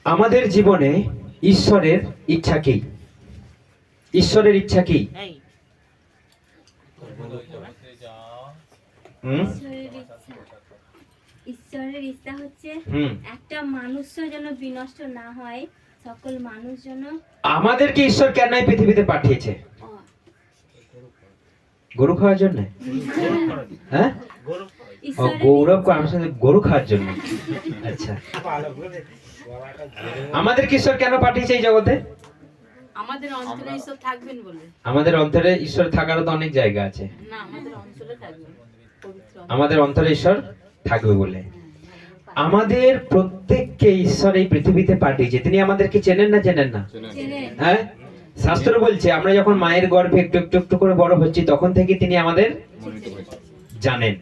আমাদের জীবনে ঈশ্বরের ইচ্ছা কি? ঈশ্বরের ইচ্ছা কি? ঈশ্বরের ইচ্ছা হচ্ছে একটা মানুষ যেন বিনষ্ট না হয়, সকল মানুষ যেন। আমাদেরকে ঈশ্বর কেন এই পৃথিবীতে পাঠিয়েছে? গরু খাওয়ার জন্য? হ্যাঁ, গৌরব গরু খাওয়ার জন্য। আচ্ছা, আমাদেরকে ঈশ্বর কেন পাঠিয়েছে এই জগতে? আমাদের অন্তরে ঈশ্বর থাকবেন বলে। আমাদের অন্তরে ঈশ্বর থাকারও তো অনেক জায়গা আছে। না, আমাদের অন্তরে থাকবেন, আমাদের অন্তরে ঈশ্বর থাকবে বলে। আমাদের প্রত্যেককে ঈশ্বর এই পৃথিবীতে পাঠিয়েছে। তিনি আমাদেরকে চেনেন না চেনেন না? হ্যাঁ, শাস্ত্র বলছে আমরা যখন মায়ের গর্ভে একটু একটু একটু করে বড় হচ্ছি তখন থেকে তিনি আমাদের জানেন।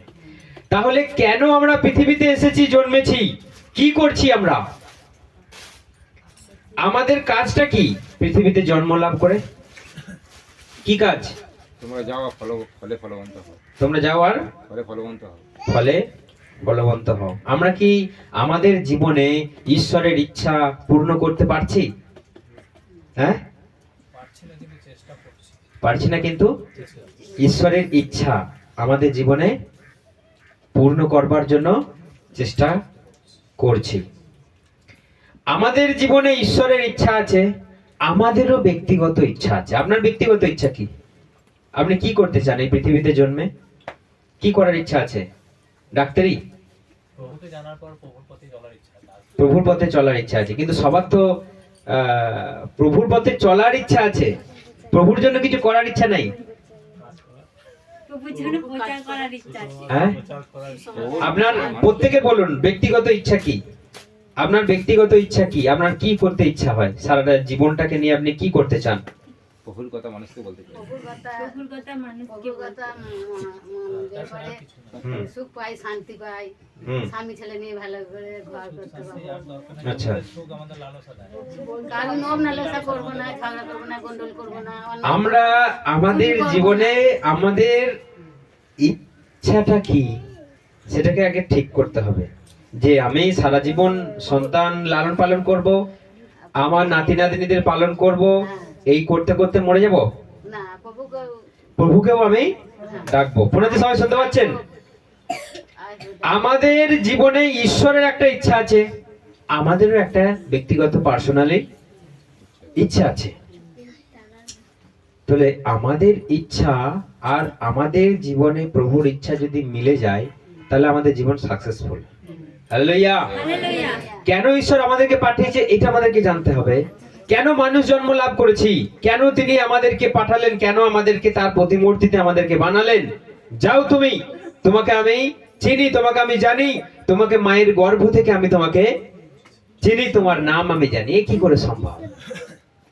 তাহলে কেন আমরা পৃথিবীতে এসেছি, জন্মেছি, কি করছি আমরা? আমাদের কাজটা কি পৃথিবীতে জন্ম লাভ করে? কি কাজ? তোমরা যাও ফলে ফলবন্ত হও। তোমরা যাও আর ফলে ফলবন্ত হও। ফলে ফলবন্ত হও। আমরা কি আমাদের জীবনে ঈশ্বরের ইচ্ছা পূর্ণ করতে পারছি? হ্যাঁ, পারছি না, কিন্তু ঈশ্বরের ইচ্ছা আমাদের জীবনে পূর্ণ করবার জন্য চেষ্টা করছি। আমাদের জীবনে ঈশ্বরের ইচ্ছা আছে, আমাদেরও ব্যক্তিগত ইচ্ছা আছে। আপনার ব্যক্তিগত ইচ্ছা কি? আপনি কি করতে চান এই পৃথিবীতে জন্মে? কি করার ইচ্ছা আছে? ডাক্তারি? প্রভুকে জানার পর প্রভুর পথে চলার ইচ্ছা আছে। প্রভুর পথে চলার ইচ্ছা আছে, কিন্তু সবার তো প্রভুর পথে চলার ইচ্ছা আছে, প্রভুর জন্য কিছু করার ইচ্ছা নাই। হ্যাঁ, আপনার প্রত্যেকে বলুন ব্যক্তিগত ইচ্ছা কি? আপনার ব্যক্তিগত ইচ্ছা কি? আপনার কি করতে ইচ্ছা হয় সারাটা জীবনটাকে নিয়ে? আপনি কি করতে চান? প্রভুর কথা মানুষকে বলতে চাই। প্রভুর কথা মানুষকে বলতে, সুখ পাই, শান্তি পাই, স্বামী ছেলে নিয়ে ভালো করে ঘর করতে পারবো। আচ্ছা, কারণ লোভ না লালসা করব না, ঝগড়া করব না, গন্ডগোল করব না। আমরা আমাদের জীবনে আমাদের ইচ্ছাটা কি সেটাকে আগে ঠিক করতে হবে। যে আমি সারা জীবন সন্তান লালন পালন করব, আমার নাতি নাতনিদের পালন করব, এই করতে করতে মরে যাব না, প্রভুকেও আমি ডাকবো। পুনাতে সবাই শুনতে পাচ্ছেন? আমাদের জীবনে ঈশ্বরের একটা ইচ্ছা আছে, আমাদেরও একটা ব্যক্তিগত পার্সোনালি ইচ্ছা আছে। তাহলে আমাদের ইচ্ছা আর আমাদের জীবনে প্রভুর ইচ্ছা যদি মিলে যায় তাহলে আমাদের জীবন সাকসেসফুল। হালেলুয়া। কেন ঈশ্বর আমাদেরকে পাঠিয়েছে এটা আমাদেরকে জানতে হবে। কেন মানুষ জন্ম লাভ করেছি, কেন তিনি আমাদেরকে পাঠালেন, কেন আমাদেরকে তার প্রতিমূর্তিতে আমাদেরকে বানালেন। যাও তুমি, তোমাকে আমি চিনি, তোমাকে আমি জানি, তোমাকে মায়ের গর্ভ থেকে আমি তোমাকে চিনি, তোমার নাম আমি জানি। এ কি করে সম্ভব?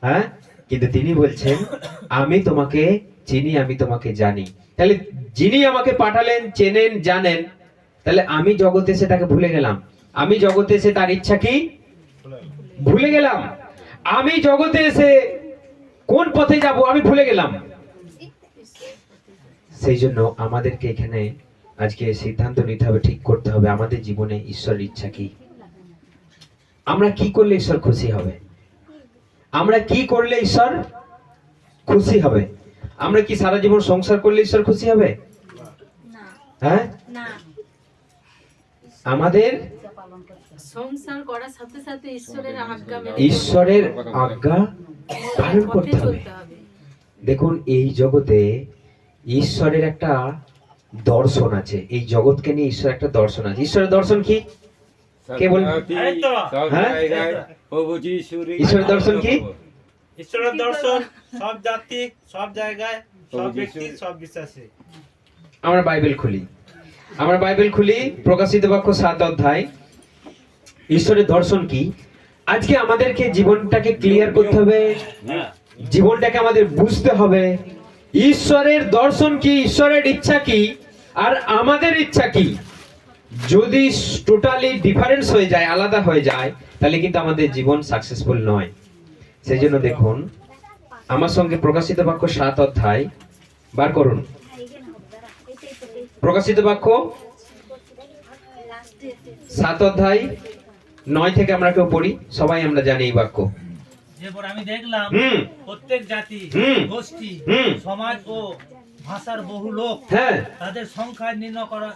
হ্যাঁ, কিন্তু তিনি বলছেন আমি তোমাকে চিনি, আমি তোমাকে জানি। তাহলে যিনি আমাকে পাঠালেন চেনেন জানেন, তাহলে আমি জগতে এসে তাকে ভুলে গেলাম। আমি জগতে এসে তার ইচ্ছা কি ভুলে গেলাম। আমি জগতে এসে কোন পথে যাব আমি ভুলে গেলাম। সেই জন্য আমাদেরকে এখানে আজকে সিদ্ধান্ত নিতে হবে, ঠিক করতে হবে আমাদের জীবনে ঈশ্বরের ইচ্ছা কি। আমরা কি করলে ঈশ্বর খুশি হবে? আমরা কি করলে ঈশ্বর খুশি হবে? আমরা কি সারা জীবন সংসার করলে ঈশ্বর খুশি হবে? হ্যাঁ, আমাদের সংসার করার সাথে সাথে ঈশ্বরের আজ্ঞা পালন করতে হবে। দেখুন, এই জগতে ঈশ্বরের একটা দর্শন আছে। এই জগৎকে নিয়ে ঈশ্বর একটা দর্শন আছে। ঈশ্বরের দর্শন কি? কে বলেন? ঈশ্বরের দর্শন কি? ঈশ্বরের দর্শন সব জাতি, সব জায়গায়, সব ব্যক্তি, সব বিশ্বাসী। আমরা বাইবেল খুলি প্রকাশিত বাক্য 7 অধ্যায়। ঈশ্বরের দর্শন কি? আজকে আমাদেরকে জীবনটাকে ক্লিয়ার করতে হবে, জীবনটাকে আমাদের বুঝতে হবে। ঈশ্বরের দর্শন কি, ঈশ্বরের ইচ্ছা কি, আর আমাদের ইচ্ছা কি। যদি টোটালি ডিফারেন্স হয়ে যায়, আলাদা হয়ে যায়, তাহলে কিন্তু আমাদের জীবন সাকসেসফুল নয়। সেই জন্য দেখুন আমার সঙ্গে প্রকাশিত বাক্য 7 অধ্যায় বার করুন। প্রকাশিত বাক্য 7 অধ্যায় 9 থেকে আমরা কেউ পড়ি, সবাই আমরা জানি এই বাক্য। এরপর আমি দেখলাম হুম। প্রত্যেক জাতি, হুম। গোষ্ঠী, হুম। সমাজ ও ভাষার বহু লোক হ্যাঁ তাদের সংখ্যা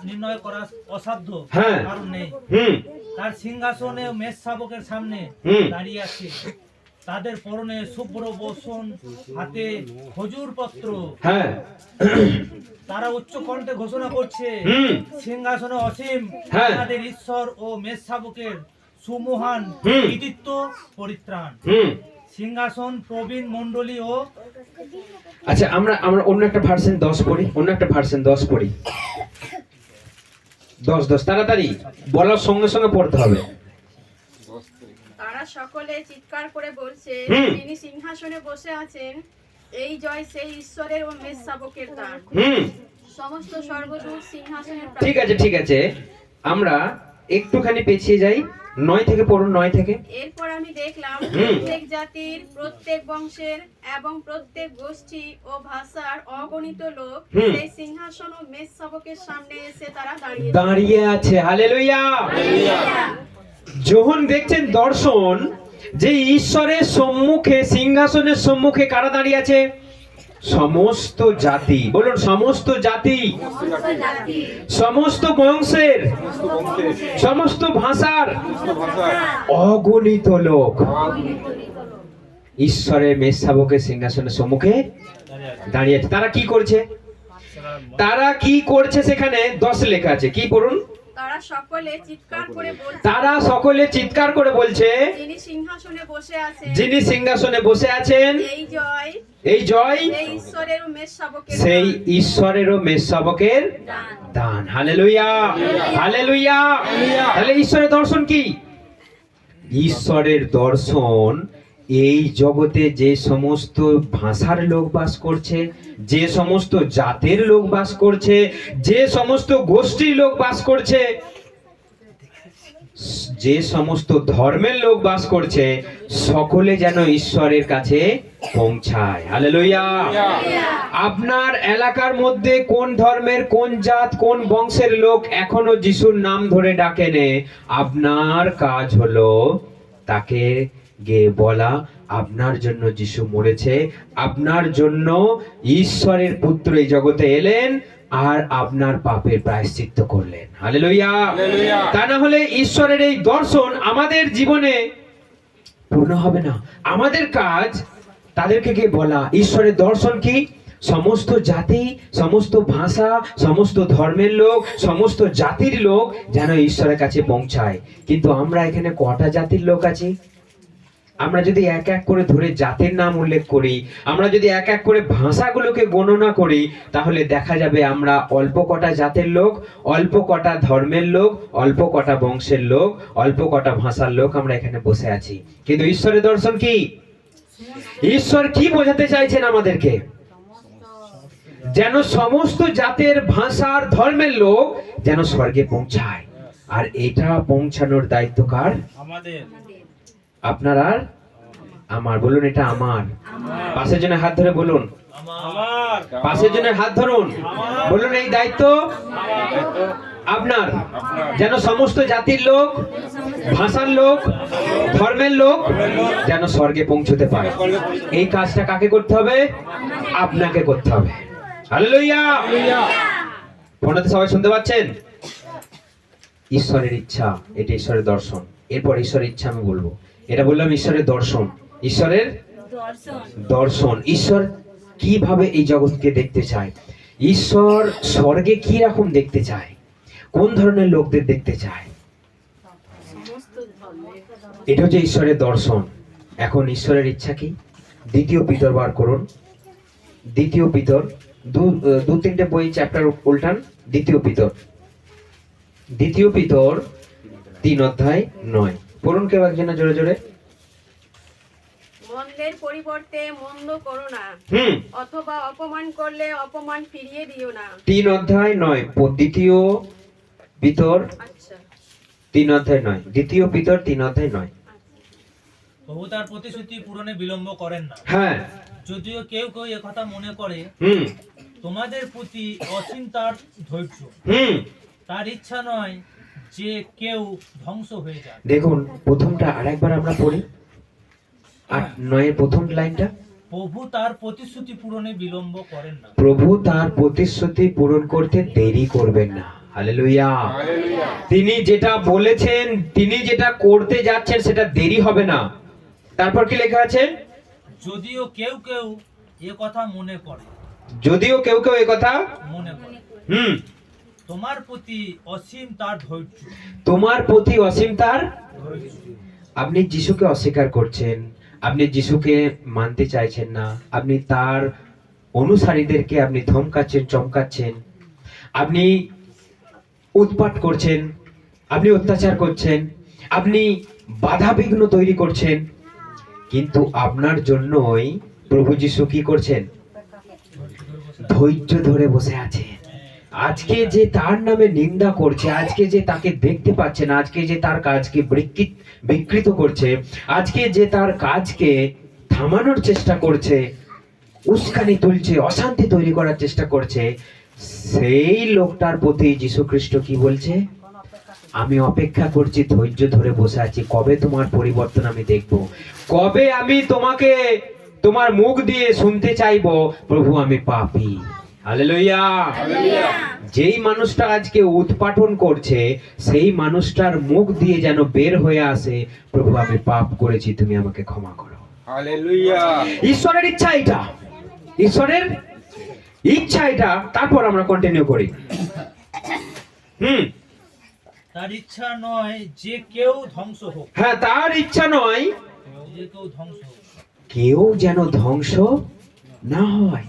নির্ণয় করা অসাধ্য, হ্যাঁ। কারণ নেই। হুম তার সিংহাসনে মেষ শাবকের সামনে হুম। দাঁড়িয়ে আছে, তাদের পরনে শুভ্র বসন, হাতে খজুর পত্র। হ্যাঁ তারা উচ্চ কণ্ঠে ঘোষণা করছে, হুম। সিংহাসনে অসীম হ্যাঁ। আমাদের ঈশ্বর ও মেষ শাবকের সুমহান হুম। কৃতিত্ব পরিত্রাণ। হুম। সিংহাসন প্রবীণ মণ্ডলী ও আচ্ছা, আমরা আমরা অন্য একটা ভার্সন 10 পড়ি, অন্য একটা ভার্সন 10 পড়ি। 10 তাড়াতাড়ি বলার সঙ্গে সঙ্গে পড়তে হবে। তারা সকলে চিৎকার করে বলছে, হুম। যিনি সিংহাসনে বসে আছেন, এই জয় সেই ঈশ্বরের ও মেষ শাবকের দান। হুম। সমস্ত স্বর্গদূত সিংহাসনের ঠিক আছে, ঠিক আছে, আমরা একটুখানি পেছিয়ে যাই, 9 থেকে পড়ুন, 9 থেকে। এরপর আমি দেখলাম হুম। প্রত্যেক জাতির, প্রত্যেক বংশের এবং প্রত্যেক গোষ্ঠী ও ভাষার অগণিত লোক হুম। সেই সিংহাসন ও মেষ শাবকের সামনে এসে তারা দাঁড়িয়ে দাঁড়িয়ে আছে। হালেলুয়া। যখন দেখছেন দর্শন যে ঈশ্বরের সম্মুখে, সিংহাসনের সম্মুখে কারা দাঁড়িয়ে আছে? সমস্ত জাতি, বলুন সমস্ত জাতি, সমস্ত বংশের, সমস্ত ভাষার অগণিত লোক ঈশ্বরের মেষ শাবকের সিংহাসনের সম্মুখে দাঁড়িয়ে আছে। তারা কি করছে? তারা কি করছে? সেখানে 10 লেখা আছে, কি পড়ুন? তারা সকলে চিৎকার করে বলছে, তারা সকলে চিৎকার করে বলছে, যিনি সিংহাসনে বসে আছেন, যিনি সিংহাসনে বসে আছেন, এই জয় এই জয় সেই ঈশ্বরের ও মেষ শাবকের সেই দান। ঈশ্বরেরও মেষ শাবকের দান। Hallelujah, hallelujah. তাহলে ঈশ্বরের দর্শন কি? ঈশ্বরের দর্শন এই জগতে যে সমস্ত ভাষার লোক বাস করছে, যে সমস্ত জাতের লোক বাস করছে, যে সমস্ত গোষ্ঠীর লোক বাস করছে, যে সমস্ত ধর্মের লোক বাস করছে, সকলে যেন ঈশ্বরের কাছে পৌঁছায়। হালেলুয়া। আপনার এলাকার মধ্যে কোন ধর্মের, কোন জাত, কোন বংশের লোক এখনো যিশুর নাম ধরে ডাকেনে, আপনার কাজ হলো তাকে গিয়ে বলা, আপনার জন্য যিশু মরেছে, আপনার জন্য ঈশ্বরের পুত্র এই জগতে এলেন আর আপনার পাপের প্রায়শ্চিত্ত করলেন। হালেলুয়া। তা না হলে ঈশ্বরের এই দর্শন আমাদের জীবনে পূর্ণ হবে না। আমাদের কাজ তাদেরকে গিয়ে বলা ঈশ্বরের দর্শন কি? সমস্ত জাতি, সমস্ত ভাষা, সমস্ত ধর্মের লোক, সমস্ত জাতির লোক যেন ঈশ্বরের কাছে পৌঁছায়। কিন্তু আমরা এখানে কটা জাতির লোক আছি? আমরা যদি এক এক করে ধরে জাতের নাম উল্লেখ করি, আমরা যদি এক এক করে ভাষাগুলোকে গণনা করি, তাহলে দেখা যাবে আমরা অল্প কটা জাতের লোক, অল্প কটা ধর্মের লোক, অল্প কটা বংশের লোক, অল্প কটা ভাষার লোক আমরা এখানে বসে আছি। কিন্তু ঈশ্বরের দর্শন কি? ঈশ্বর কি বোঝাতে চাইছেন আমাদেরকে? যেন সমস্ত জাতের, ভাষার, ধর্মের লোক যেন স্বর্গে পৌঁছায়। আর এটা পৌঁছানোর দায়িত্ব কার? আমাদের। আপনার আর আমার। বলুন এটা আমার। পাশের জনের হাত ধরে বলুন, আমার। পাশের জনের হাত ধরুন, বলুন এই দায়িত্ব আপনার। যেন সমস্ত জাতির লোক, ভাষার লোক, ধর্মের লোক যেন স্বর্গে পৌঁছতে পারে। এই কাজটা কাকে করতে হবে? আপনাকে করতে হবে। হালেলুয়া। ফোনেতে সবাই শুনতে পাচ্ছেন? ঈশ্বরের ইচ্ছা, এটা ঈশ্বরের দর্শন। এরপর ঈশ্বরের ইচ্ছা আমি বলবো। এটা বললাম ঈশ্বরের দর্শন। ঈশ্বরের দর্শন, ঈশ্বর কিভাবে এই জগৎকে দেখতে চায়, ঈশ্বর স্বর্গে কি রকম দেখতে চায়, কোন ধরনের লোকদের দেখতে চায়, এটা হচ্ছে ঈশ্বরের দর্শন। এখন ঈশ্বরের ইচ্ছা কি? 2 পিতর বার করুন। 2 পিতর, 2-3টে বই চ্যাপ্টার উল্টান। 2 পিতর, 2 পিতর 3:9 পড়ুন কেউ একজন জোরে জোরে। মন্দের পরিবর্তে মন্দ করো না, অথবা অপমান করলে অপমান ফিরিয়ে দিও না। 3:9 2 পিতর আচ্ছা, 3:9 2 পিতর 3:9। প্রভু তার প্রতিশ্রুতি পূরণে বিলম্ব করেন না। হ্যাঁ, যদিও কেউ কেউ একথা মনে করে, তোমাদের প্রতি অসীম তার ধৈর্য, তার ইচ্ছা নয় যে কেউ ধ্বংস হয়ে যাবে। দেখুন প্রথমটা আরেকবার আমরা পড়ি, 8-9 প্রথম লাইনটা। প্রভু তার প্রতিশ্রুতি পূরণে বিলম্ব করেন না। প্রভু তার প্রতিশ্রুতি পূরণ করতে দেরি করবেন না। হালেলুয়া। হালেলুয়া। তিনি যেটা বলেছেন, তিনি যেটা করতে যাচ্ছেন সেটা দেরি হবে না। তারপর কি লেখা আছে? যদিও কেউ কেউ এ কথা মনে করে, যদিও কেউ কেউ এই কথা মনে করে, তোমার প্রতি অসীম তার ধৈর্য। তোমার প্রতি অসীম তার। ধৈর্য। আপনি যিশুকে অস্বীকার করছেন, আপনি যিশুকে মানতে চাইছেন না, আপনি তার অনুসারীদেরকে আপনি ধমকাচ্ছেন, চমকাচ্ছেন, আপনি উৎপাত করছেন, আপনি অত্যাচার করছেন, আপনি বাধা বিঘ্ন তৈরি করছেন, কিন্তু আপনার জন্যই প্রভু যিশু কি করছেন? ধৈর্য ধরে বসে আছেন। আজকে যে তার নামে নিন্দা করছে, আজকে যে তাকে দেখতে পাচ্ছে না, আজকে যে তার কাজকে বিকৃত করছে, আজকে যে তার কাজকে থামানোর চেষ্টা করছে, উস্কানি তুলছে, অশান্তি তৈরি করার চেষ্টা করছে, সেই লোকটার প্রতি যীশু খ্রিস্ট কি বলছে? আমি অপেক্ষা করছি, ধৈর্য ধরে বসে আছি, কবে তোমার পরিবর্তন আমি দেখব, কবে আমি তোমাকে তোমার মুখ দিয়ে শুনতে চাইবো, প্রভু আমি পাপী। হালেলুয়া। যেই মানুষটা আজকে উৎপাটন করছে, সেই মানুষটার মুখ দিয়ে যেন বের হয়ে আসে, প্রভু আমি পাপ করেছি, তুমি আমাকে ক্ষমা করো। হালেলুয়া। ঈশ্বরের ইচ্ছা এটা, ঈশ্বরের ইচ্ছা এটা। তারপর আমরা কন্টিনিউ করি। তার ইচ্ছা নয় যে কেউ ধ্বংস হোক। হ্যাঁ, তার ইচ্ছা নয় যে কেউ ধ্বংস হোক, কেউ যেন ধ্বংস না হয়।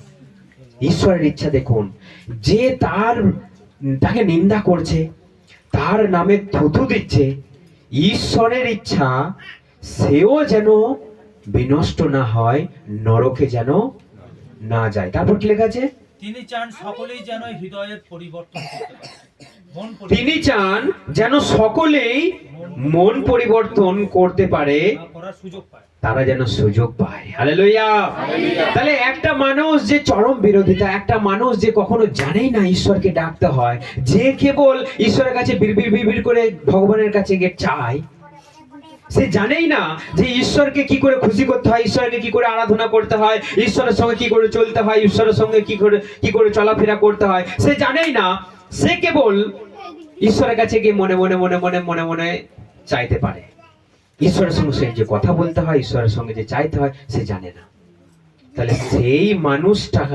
ঈশ্বরের ইচ্ছা দেখুন, যে তাকে নিন্দা করছে, তার নামে থুথু দিচ্ছে, ঈশ্বরের ইচ্ছা সেও যেন বিনষ্ট না হয়, নরকে যেন না যায়। তারপর কি লেখা আছে? তিনি চান সকলেই যেন হৃদয়ের পরিবর্তন করতে পারে, মন তিনি চান যেন সকলেই মন পরিবর্তন করতে পারে, করার সুযোগ পায়, তারা যেন সুযোগ পায়। হালেলুয়া। তাহলে একটা মানুষ যে চরম বিরোধিতা, একটা মানুষ যে কখনো জানেই না ঈশ্বরকে ডাকতে হয়, যে কেবল ঈশ্বরের কাছে বিড়বিড় করে ভগবানের কাছে গিয়ে চায়, সে জানেই না যে ঈশ্বরকে কি করে খুশি করতে হয়, ঈশ্বরকে কি করে আরাধনা করতে হয়, ঈশ্বরের সঙ্গে কি করে চলতে হয়, ঈশ্বরের সঙ্গে কি করে চলাফেরা করতে হয়, সে জানেই না। সে কেবল ঈশ্বরের কাছে গিয়ে মনে মনে মনে মনে মনে মনে চাইতে পারে, ঈশ্বরের সঙ্গে সে যে কথা বলতে হয়, ঈশ্বরের সঙ্গে যে চাইতে হয়, সে জানে না। তাহলে সেই মানুষটা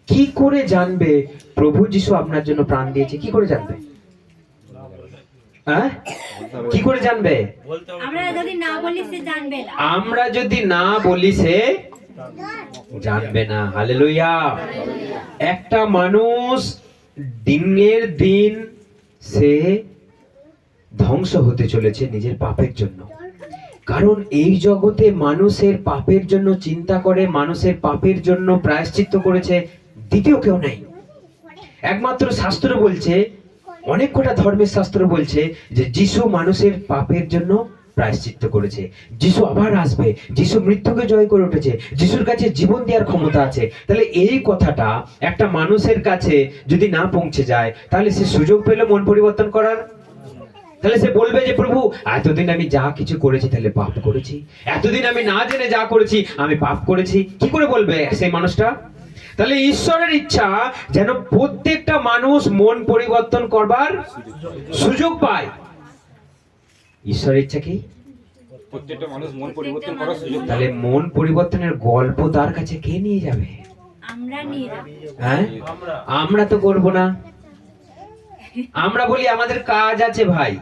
কি করে জানবে প্রভু যিশু আপনার জন্য প্রাণ দিয়েছে? কি করে জানবে? হ্যাঁ, কি করে জানবে? আমরা যদি না বলি সে জানবে না। আমরা যদি না বলি সে জানবে না। হালেলুয়া। একটা মানুষ দিনের দিন সে ধ্বংস হতে চলেছে নিজের পাপের জন্য। কারণ এই জগতে মানুষের পাপের জন্য চিন্তা করে, মানুষের পাপের জন্য প্রায়শ্চিত্ত করেছে দ্বিতীয় কেউ নেই। একমাত্র শাস্ত্র বলছে, অনেক কটা ধর্মের শাস্ত্র বলছে যে যিশু মানুষের পাপের জন্য প্রায়শ্চিত্ত করেছে, যিশু আবার আসবে, যিশু মৃত্যুকে জয় করে উঠেছে, যিশুর কাছে জীবন দেওয়ার ক্ষমতা আছে। তাহলে এই কথাটা একটা মানুষের কাছে যদি না পৌঁছে যায়, তাহলে সে সুযোগ পেল মন পরিবর্তন করার। তাহলে সে বলবে যে প্রভু এতদিন আমি যা কিছু করেছি তাহলে পাপ করেছি, এতদিন আমি না জেনে যা করেছি আমি পাপ করেছি। কি করে বলবে সেই মানুষটা? তাহলে ঈশ্বরের ইচ্ছা যেন প্রত্যেকটা মানুষ মন পরিবর্তন করবার সুযোগ পায়। ঈশ্বরের ইচ্ছা কি? প্রত্যেকটা মানুষ মন পরিবর্তন করার সুযোগ পায়। তাহলে মন পরিবর্তনের গল্প তার কাছে কে নিয়ে যাবে? আমরা নিয়ে যাব। হ্যাঁ, আমরা তো করব না। আমরা বলি আমাদের কাজ আছে ভাই।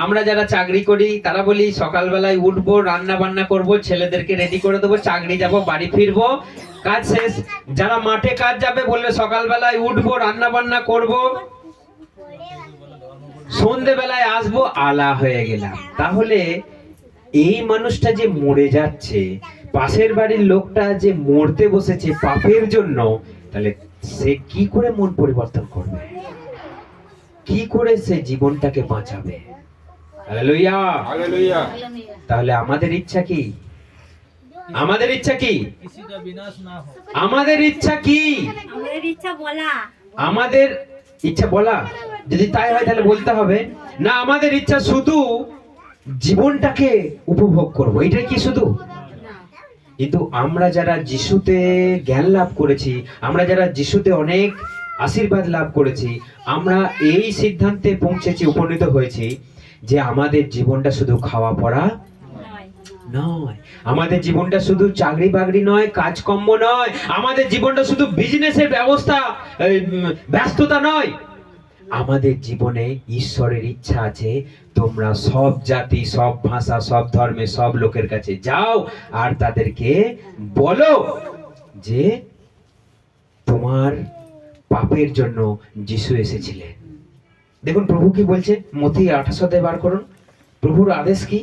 আমরা যারা চাকরি করি তারা বলি সকালবেলায় উঠবো, রান্না বান্না করব, ছেলেদেরকে রেডি করে দেবো, চাকরি যাব, বাড়ি ফিরবো, কাজ শেষ। যারা মাঠে কাজ যাবে বললে সকালবেলায় উঠবো, রান্না বান্না করব, সন্ধ্যেবেলায় আসবো, আলা হয়ে গেলাম। তাহলে এই মানুষটা যে মরে যাচ্ছে, পাশের বাড়ির লোকটা যে মরতে বসেছে পাপের জন্য, তাহলে সে কি করে মন পরিবর্তন করবে? কি করে সে জীবনটাকে বাঁচাবে? হালেলুয়া। হালেলুয়া। তাহলে আমাদের ইচ্ছা কি? আমাদের ইচ্ছা কি? কিছুটা বিনাশ না হোক। আমাদের ইচ্ছা কি? আমাদের ইচ্ছা বলা। আমাদের ইচ্ছা বলা। যদি তাই হয় তাহলে বলতে হবে না আমাদের ইচ্ছা শুধু জীবনটাকে উপভোগ করব, এটাই কি শুধু? কিন্তু আমরা যারা যিশুতে জ্ঞান লাভ করেছি, আমরা যারা যিশুতে অনেক আশীর্বাদ লাভ করেছি, আমরা এই সিদ্ধান্তে পৌঁছেছি, উপনীত হয়েছি যে আমাদের জীবনটা শুধু খাওয়া পড়া নয়। নয়, আমাদের জীবনটা শুধু চাকরি বাকরি নয়, কাজকর্ম নয়, আমাদের জীবনটা শুধু বিজনেসের ব্যবস্থা ব্যস্ততা নয়, আমাদের জীবনে ঈশ্বরের ইচ্ছা আছে তোমরা সব জাতি, সব ভাষা, সব ধর্মে, সব লোকের কাছে যাও আর তাদেরকে বলো যে তোমার পাপের জন্য যিশু এসেছিলেন। দেখুন প্রভু কি বলছে, মথি 28 অধ্যায় বার করুন। প্রভুর আদেশ কি?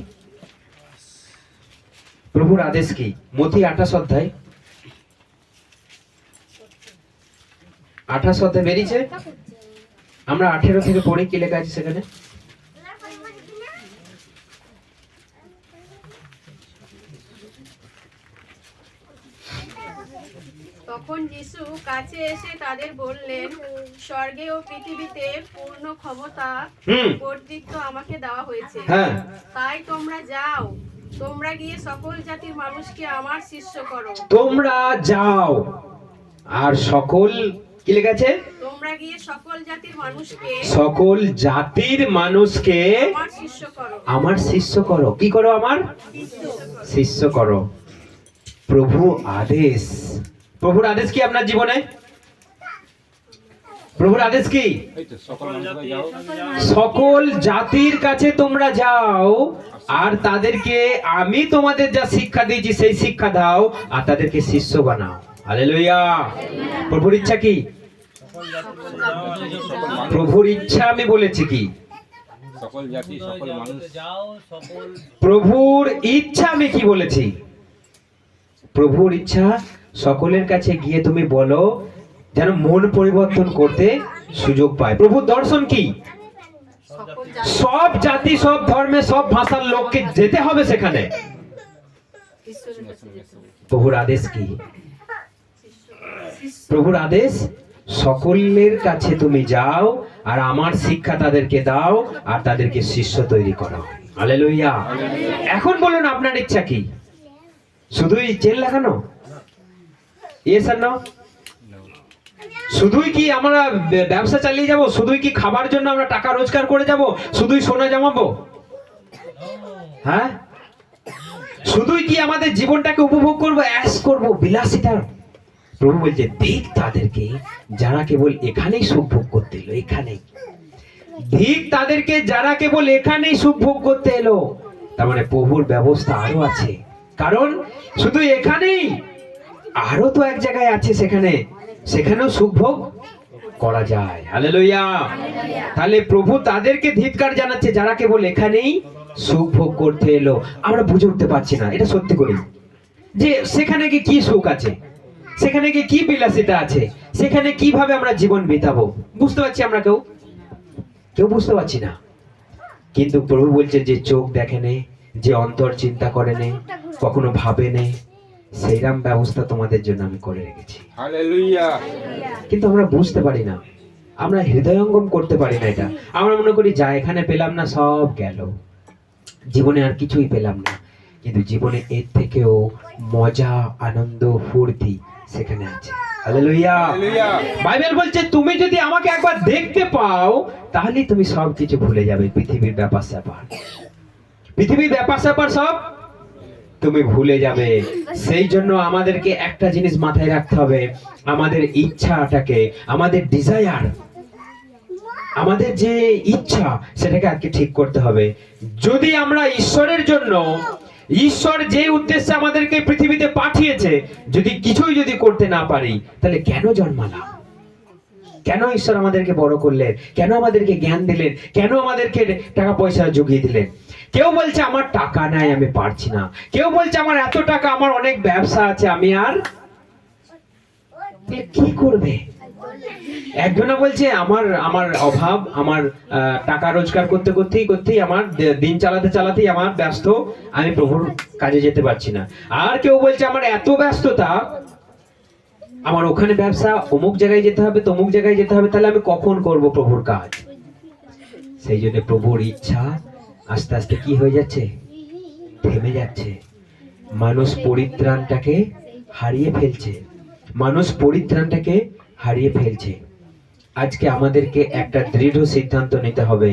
প্রভুর আদেশ কি? মথি 28 অধ্যায় 28 অধ্যায় বেরিয়েছে, আমরা 18 থেকে পড়ি কি লেখা আছে সেখানে। তখন যিশু কাছে এসে তাদের বললেন, স্বর্গে ও পৃথিবীতে পূর্ণ ক্ষমতা কর্তৃত্ব আমাকে দেওয়া হয়েছে। হ্যাঁ, তাই তোমরা যাও, তোমরা গিয়ে সকল জাতির মানুষকে আমার শিষ্য করো। তোমরা যাও আর সকল কি লেখা আছে? তোমরা গিয়ে সকল জাতির মানুষকে সকল জাতির মানুষকে আমার শিষ্য করো। আমার শিষ্য করো। কি করো? আমার শিষ্য করো। প্রভু আদেশ। প্রভুর আদেশ কি আপনার জীবনে? প্রভুর আদেশ কি? এই তো সকল মানুষরা যাও, সকল জাতির কাছে তোমরা যাও আর তাদেরকে আমি তোমাদের যা শিক্ষা দিয়েছি সেই শিক্ষা দাও আর তাদেরকে শিষ্য বানাও। হালেলুয়া। প্রভুর ইচ্ছা কি? প্রভুর ইচ্ছা আমি বলেছি কি? সকল জাতি, সকল মানুষ। যাও সকল প্রভুর ইচ্ছা আমি কি বলেছি? প্রভুর ইচ্ছা সকলের কাছে গিয়ে তুমি বলো যেন মন পরিবর্তন করতে সুযোগ পায়। প্রভুর দর্শন কি? সব জাতি, সব ধর্মে, সব ভাষার লোককে যেতে হবে সেখানে। প্রভুর আদেশ কি? প্রভুর আদেশ সকলের কাছে তুমি যাও আর আমার শিক্ষা তাদেরকে দাও আর তাদেরকে শিষ্য তৈরি করো। হালেলুয়া। এখন বলুন আপনার ইচ্ছা কি? শুধুই জেল লাগানো? ইয়েস আর নো? শুধুই কি আমরা ব্যবসা চালিয়ে যাব? শুধুই কি খাবার জন্য আমরা টাকা রোজগার করে যাব? শুধুই সোনা জমাবো? হ্যাঁ, শুধুই কি আমাদের জীবনটাকে উপভোগ করব, অ্যাশ করব, বিলাসিতা? প্রভু বলছে ঠিক তাদেরকে যারা কেবল এখানেই সুখ ভোগ করতে এলো, এখানেই। ঠিক তাদেরকে যারা কেবল এখানেই সুখ ভোগ করতে এলো। তার মানে প্রভুর ব্যবস্থা আরো আছে, কারণ শুধু এখানেই, আরো তো এক জায়গায় আছে, সেখানেও সুখ ভোগ করা যায়। হালেলুয়া। তাহলে প্রভু তাদেরকে ধিক্কার জানাচ্ছে যারা কেবল এখানেই সুখ ভোগ করতে এলো। আমরা বুঝে উঠতে পারছি না, এটা সত্যি করি, যে সেখানে গিয়ে কি সুখ আছে, সেখানে গিয়ে কি বিলাসিতা আছে, সেখানে কিভাবে আমরা জীবন বিতাবো বুঝতে পারছি আমরা? কেউ বুঝতে পারছি না। কিন্তু প্রভু বলছেন যে চোখ দেখেনে, যে অন্তর চিন্তা করেনে, কখনো ভাবেনে, সেইরাম ব্যবস্থা তোমাদের জন্য আমি করে রেখেছি। হালেলুয়া। কিন্তু আমরা বুঝতে পারি না, আমরা হৃদয়ঙ্গম করতে পারি না এটা। আমরা মনে করি যা এখানে পেলাম না সব গেল, জীবনে আর কিছুই পেলাম না। কিন্তু জীবনে এর থেকেও মজা, আনন্দ, ফুর্তি সেখানে আছে। হালেলুয়া। বাইবেল বলছে তুমি যদি আমাকে একবার দেখতে পাও তাহলে তুমি সবকিছু ভুলে যাবে। পৃথিবীর ব্যাপার স্যাপার, পৃথিবীর ব্যাপার স্যাপার সব তুমি ভুলে যাবে। সেই জন্য আমাদেরকে একটা জিনিস মাথায় রাখতে হবে, আমাদের ইচ্ছাটাকে, আমাদের ডিজায়ার, আমাদের যে ইচ্ছা সেটাকে আজকে ঠিক করতে হবে। যদি আমরা ঈশ্বরের জন্য, ঈশ্বর যে উদ্দেশ্যে আমাদেরকে পৃথিবীতে পাঠিয়েছে, যদি করতে না পারি তাহলে কেন জন্মালাম? কেন ঈশ্বর আমাদেরকে বড় করলেন? কেন আমাদেরকে জ্ঞান দিলেন? কেন আমাদেরকে টাকা পয়সা জুগিয়ে দিলেন? কেউ বলছে আমার টাকা নাই, আমি পারছি না। কেউ বলছে আমার এত টাকা, আমার অনেক ব্যবসা আছে, আমি আর কি করবে? একজনা বলছে আমার অভাব, আমার টাকা রোজগার করতেই আমার দিন চালাতেই আমার ব্যস্ত, আমি প্রভুর কাজে যেতে পারছি না। আর কেউ বলছে আমার এত ব্যস্ততা, আমার ওখানে ব্যবসা, অমুক জায়গায় যেতে হবে, তমুক জায়গায় যেতে হবে, তাহলে আমি কখন করব প্রভুর কাজ? সেই জন্য প্রভুর ইচ্ছা আস্তে আস্তে কি হয়ে যাচ্ছে, থেমে যাচ্ছে। মানুষ পরিত্রাণটাকে হারিয়ে ফেলছে, মানুষ পরিত্রাণটাকে হারিয়ে ফেলছে। আজকে আমাদেরকে একটা দৃঢ় সিদ্ধান্ত নিতে হবে,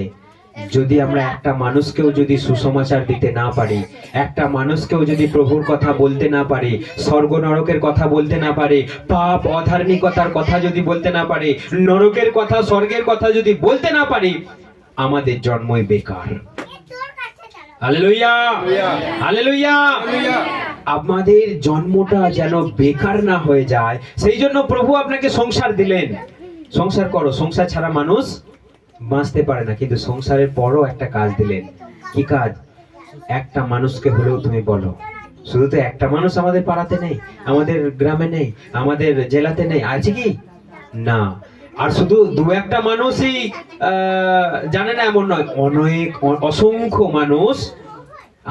যদি আমরা একটা মানুষকেও যদি সুসমাচার দিতে না পারি, একটা মানুষকেও যদি প্রভুর কথা বলতে না পারি, স্বর্গ নরকের কথা বলতে না পারি, পাপ অধার্মিকতার কথা যদি বলতে না পারি, নরকের কথা স্বর্গের কথা যদি বলতে না পারি, আমাদের জন্মই বেকার। Hallelujah, hallelujah. আমাদের জন্মটা যেন বেকার না হয়ে যায়, সেই জন্য প্রভু আপনাকে সংসার দিলেন। সংসার করো, সংসার ছাড়া মানুষ বাঁচতে পারে না। কিন্তু সংসারের পরও একটা কাজ দিলেন। কি কাজ? একটা মানুষকে হলেও তুমি বলো। শুধু তো একটা মানুষ আমাদের পাড়াতে নেই, আমাদের গ্রামে নেই, আমাদের জেলাতে নেই, আছে কি না? আর শুধু দু একটা মানুষই জানে না এমন নয়, অনেক অসংখ্য মানুষ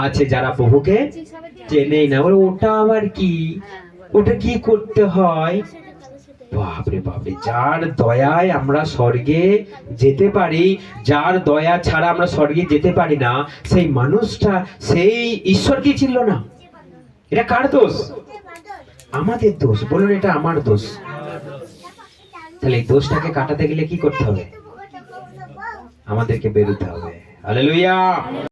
আছে যারা প্রভুকে চেনেই না। ওটা আবার কি, ওটা কি করতে হয়? বাপরে বাপরে, যার দয়ায় আমরা স্বর্গে যেতে পারি, যার দয়া ছাড়া আমরা স্বর্গে যেতে পারি না, সেই মানুষটা সেই ঈশ্বরকে চিনল না। এটা কার দোষ? আমাদের দোষ। বলুন, এটা আমার দোষ। তাহলে এই দোষটাকে কাটাতে গেলে কি করতে হবে? আমাদেরকে বেরোতে হবে। হালেলুয়া।